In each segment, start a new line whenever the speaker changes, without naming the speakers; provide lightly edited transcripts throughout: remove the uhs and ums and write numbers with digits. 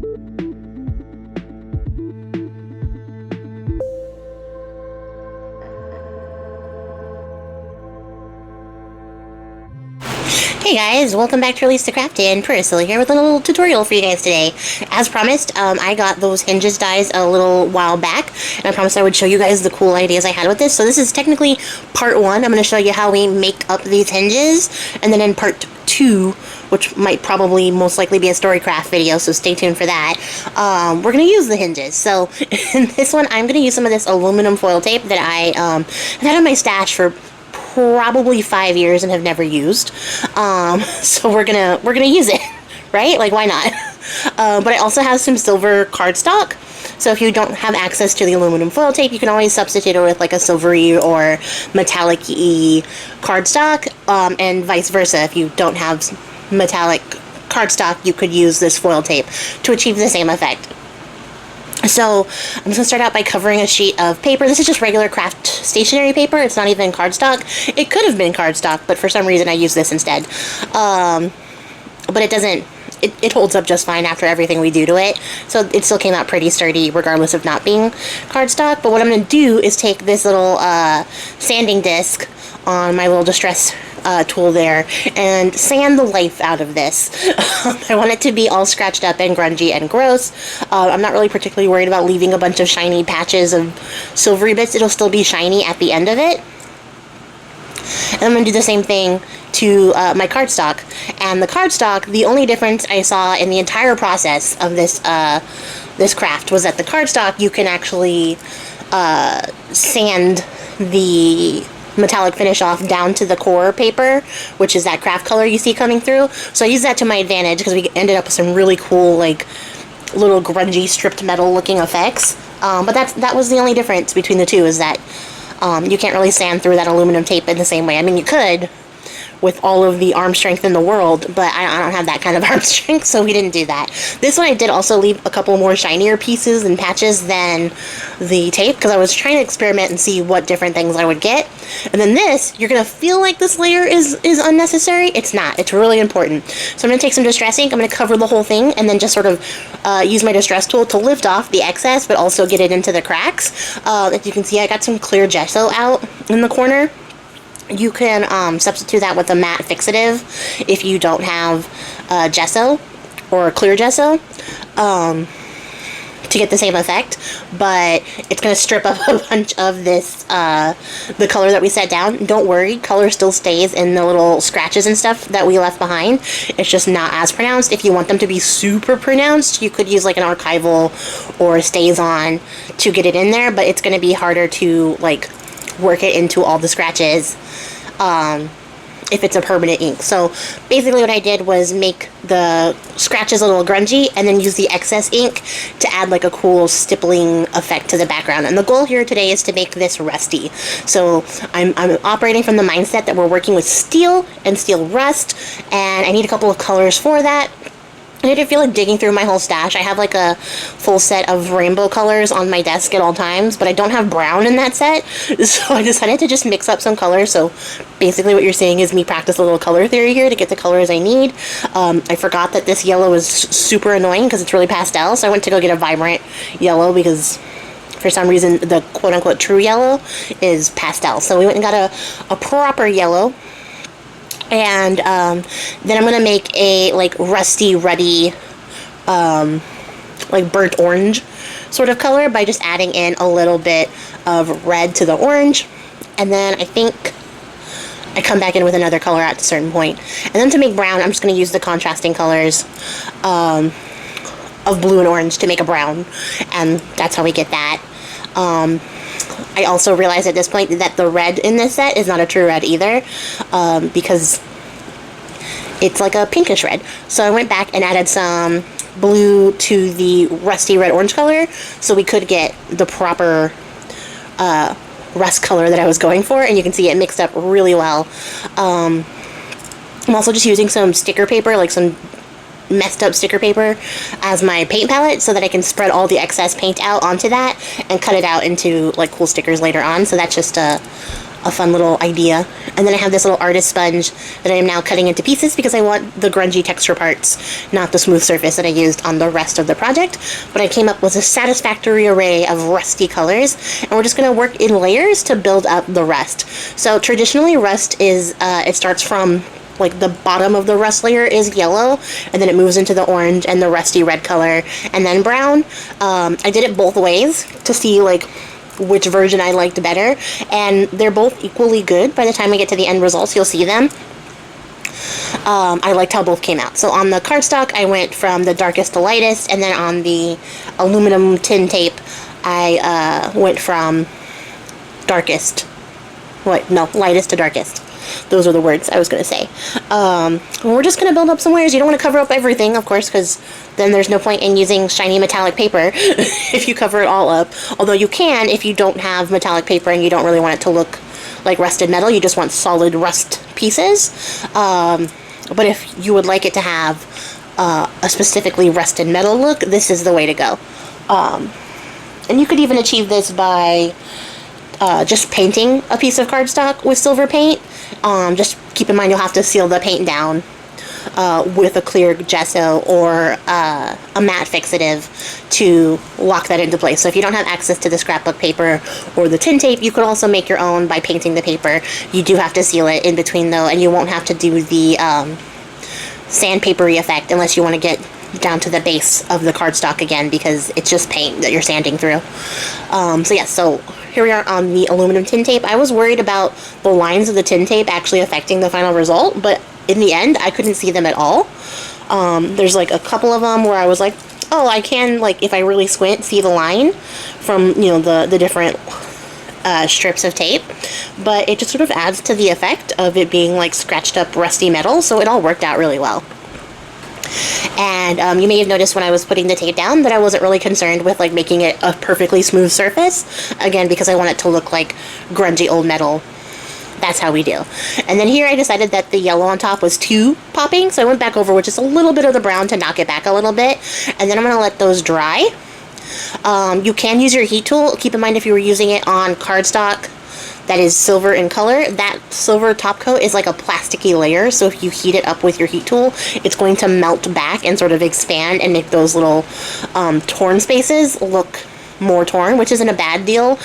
Hey guys, welcome back to Release the Craftin. Priscilla here with a little tutorial for you guys today. As promised, I got those Hinges dies a little while back, and I promised I would show you guys the cool ideas I had with this. So this is technically part 1. I'm going to show you how we make up these hinges, and then in part 2, which might probably most likely be a storycraft video, so stay tuned for that, we're going to use the hinges. So in this one, I'm going to use some of this aluminum foil tape that I've had in my stash for probably 5 years and have never used. So we're gonna use it, right? Like, why not? But I also have some silver cardstock. So if you don't have access to the aluminum foil tape, you can always substitute it with like a silvery or metallic-y cardstock, and vice versa. If you don't have metallic cardstock, you could use this foil tape to achieve the same effect. So I'm just going to start out by covering a sheet of paper. This is just regular craft stationery paper. It's not even cardstock. It could have been cardstock, but for some reason I use this instead. But it doesn't, it holds up just fine after everything we do to it. So it still came out pretty sturdy regardless of not being cardstock. But what I'm going to do is take this little sanding disc on my little distress tool there and sand the life out of this. I want it to be all scratched up and grungy and gross. I'm not really particularly worried about leaving a bunch of shiny patches of silvery bits. It'll still be shiny at the end of it. And I'm going to do the same thing to my cardstock. And the cardstock, the only difference I saw in the entire process of this this craft was that the cardstock, you can actually sand the metallic finish off down to the core paper, which is that craft color you see coming through. So I use that to my advantage because we ended up with some really cool, like, little grungy stripped metal looking effects. But that was the only difference between the two, is that you can't really sand through that aluminum tape in the same way. I mean, you could with all of the arm strength in the world, but I don't have that kind of arm strength, so we didn't do that. This one I did also leave a couple more shinier pieces and patches than the tape, because I was trying to experiment and see what different things I would get. And then this, you're going to feel like this layer is unnecessary. It's not. It's really important. So I'm going to take some distress ink, I'm going to cover the whole thing, and then just sort of use my distress tool to lift off the excess, but also get it into the cracks. As you can see, I got some clear gesso out in the corner. You can substitute that with a matte fixative if you don't have gesso or clear gesso to get the same effect, but it's going to strip up a bunch of this, the color that we set down. Don't worry, color still stays in the little scratches and stuff that we left behind. It's just not as pronounced. If you want them to be super pronounced, you could use like an archival or a StazOn to get it in there, but it's going to be harder to like work it into all the scratches if it's a permanent ink. So basically what I did was make the scratches a little grungy and then use the excess ink to add like a cool stippling effect to the background. And the goal here today is to make this rusty. So I'm operating from the mindset that we're working with steel and steel rust, and I need a couple of colors for that. I didn't feel like digging through my whole stash. I have like a full set of rainbow colors on my desk at all times, but I don't have brown in that set, so I decided to just mix up some colors. So basically what you're seeing is me practice a little color theory here to get the colors I need. I forgot that this yellow is super annoying because it's really pastel, so I went to go get a vibrant yellow because for some reason the quote-unquote true yellow is pastel. So we went and got a proper yellow. And then I'm going to make a, like, rusty, ruddy, like, burnt orange sort of color by just adding in a little bit of red to the orange. And then I think I come back in with another color at a certain point. And then to make brown, I'm just going to use the contrasting colors of blue and orange to make a brown. And that's how we get that. I also realized at this point that the red in this set is not a true red either, because it's like a pinkish red. So I went back and added some blue to the rusty red-orange color, so we could get the proper rust color that I was going for, and you can see it mixed up really well. I'm also just using some sticker paper, like some messed up sticker paper, as my paint palette so that I can spread all the excess paint out onto that and cut it out into like cool stickers later on. So that's just a a fun little idea. And then I have this little artist sponge that I am now cutting into pieces because I want the grungy texture parts, not the smooth surface that I used on the rest of the project. But I came up with a satisfactory array of rusty colors, and we're just going to work in layers to build up the rust. So traditionally, rust is, it starts from like the bottom of the rust layer is yellow, and then it moves into the orange and the rusty red color, and then brown. I did it both ways to see like which version I liked better, and they're both equally good. By the time we get to the end results, you'll see them. I liked how both came out. So on the cardstock, I went from the darkest to lightest, and then on the aluminum tin tape, I went from lightest to darkest. Those are the words I was going to say. We're just going to build up some layers. You don't want to cover up everything, of course, because then there's no point in using shiny metallic paper if you cover it all up. Although you can if you don't have metallic paper and you don't really want it to look like rusted metal. You just want solid rust pieces. But if you would like it to have a specifically rusted metal look, this is the way to go. And you could even achieve this by just painting a piece of cardstock with silver paint. Just keep in mind you'll have to seal the paint down with a clear gesso or a matte fixative to lock that into place. So if you don't have access to the scrapbook paper or the tin tape, you could also make your own by painting the paper. You do have to seal it in between though, and you won't have to do the sandpapery effect unless you want to get down to the base of the cardstock again, because it's just paint that you're sanding through. So here we are on the aluminum tin tape. I was worried about the lines of the tin tape actually affecting the final result, but in the end, I couldn't see them at all. There's like a couple of them where I was like, oh, I can, like, if I really squint, see the line from, you know, the different strips of tape, but it just sort of adds to the effect of it being like scratched up rusty metal, so it all worked out really well. And you may have noticed when I was putting the tape down that I wasn't really concerned with like making it a perfectly smooth surface, again because I want it to look like grungy old metal. That's how we do. And then here I decided that the yellow on top was too popping, so I went back over with just a little bit of the brown to knock it back a little bit, and then I'm going to let those dry. You can use your heat tool. Keep in mind if you were using it on cardstock that is silver in color, that silver top coat is like a plasticky layer, so if you heat it up with your heat tool, it's going to melt back and sort of expand and make those little torn spaces look more torn, which isn't a bad deal.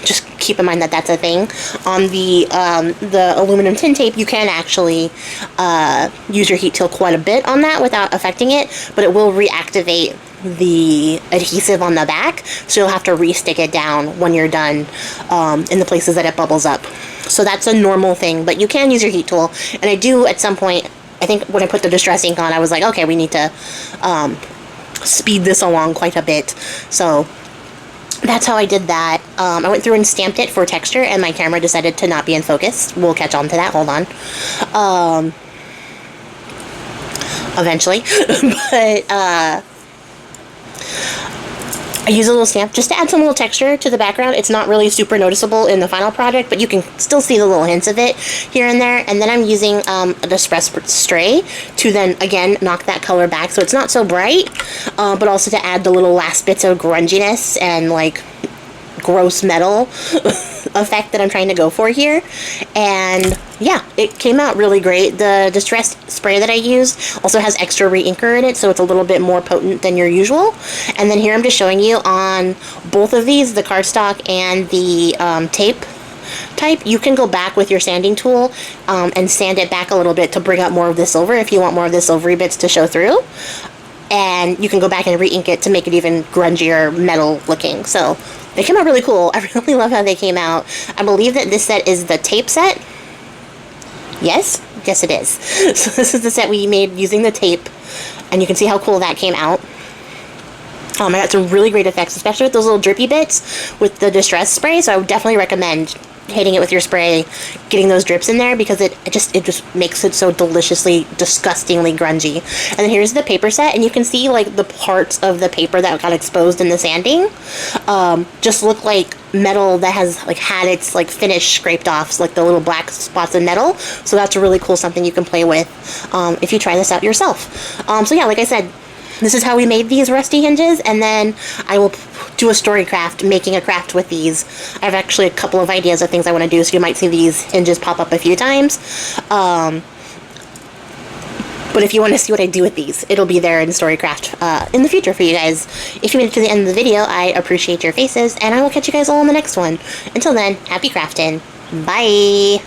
Just keep in mind that that's a thing. On the aluminum tin tape, you can actually use your heat tool quite a bit on that without affecting it, but it will reactivate the adhesive on the back, so you'll have to re-stick it down when you're done in the places that it bubbles up. So that's a normal thing, but you can use your heat tool. And I do at some point, I think when I put the distress ink on, I was like, okay, we need to speed this along quite a bit. So that's how I did that. I went through and stamped it for texture, and my camera decided to not be in focus. We'll catch on to that, hold on. Eventually. But I use a little stamp just to add some little texture to the background. It's not really super noticeable in the final project, but you can still see the little hints of it here and there. And then I'm using a distress spray to then, again, knock that color back so it's not so bright, but also to add the little last bits of grunginess and, like, gross metal effect that I'm trying to go for here. And yeah, it came out really great. The distress spray that I used also has extra re-inker in it, so it's a little bit more potent than your usual. And then here I'm just showing you on both of these, the cardstock and the tape type, you can go back with your sanding tool and sand it back a little bit to bring out more of the silver if you want more of the silvery bits to show through. And you can go back and re-ink it to make it even grungier metal looking. So they came out really cool. I really love how they came out. I believe that this set is the tape set. Yes? Yes, it is. So this is the set we made using the tape, and you can see how cool that came out. I got some really great effects, especially with those little drippy bits with the distress spray, so I would definitely recommend hitting it with your spray, getting those drips in there, because it just makes it so deliciously, disgustingly grungy. And then here's the paper set, and you can see like the parts of the paper that got exposed in the sanding just look like metal that has like had its like finish scraped off, so, like the little black spots of metal. So that's a really cool something you can play with if you try this out yourself. So yeah, like I said, this is how we made these rusty hinges, and then I will do a story craft, making a craft with these. I have actually a couple of ideas of things I want to do, so you might see these hinges pop up a few times. But if you want to see what I do with these, it'll be there in Storycraft in the future for you guys. If you made it to the end of the video, I appreciate your faces, and I will catch you guys all in the next one. Until then, happy crafting. Bye!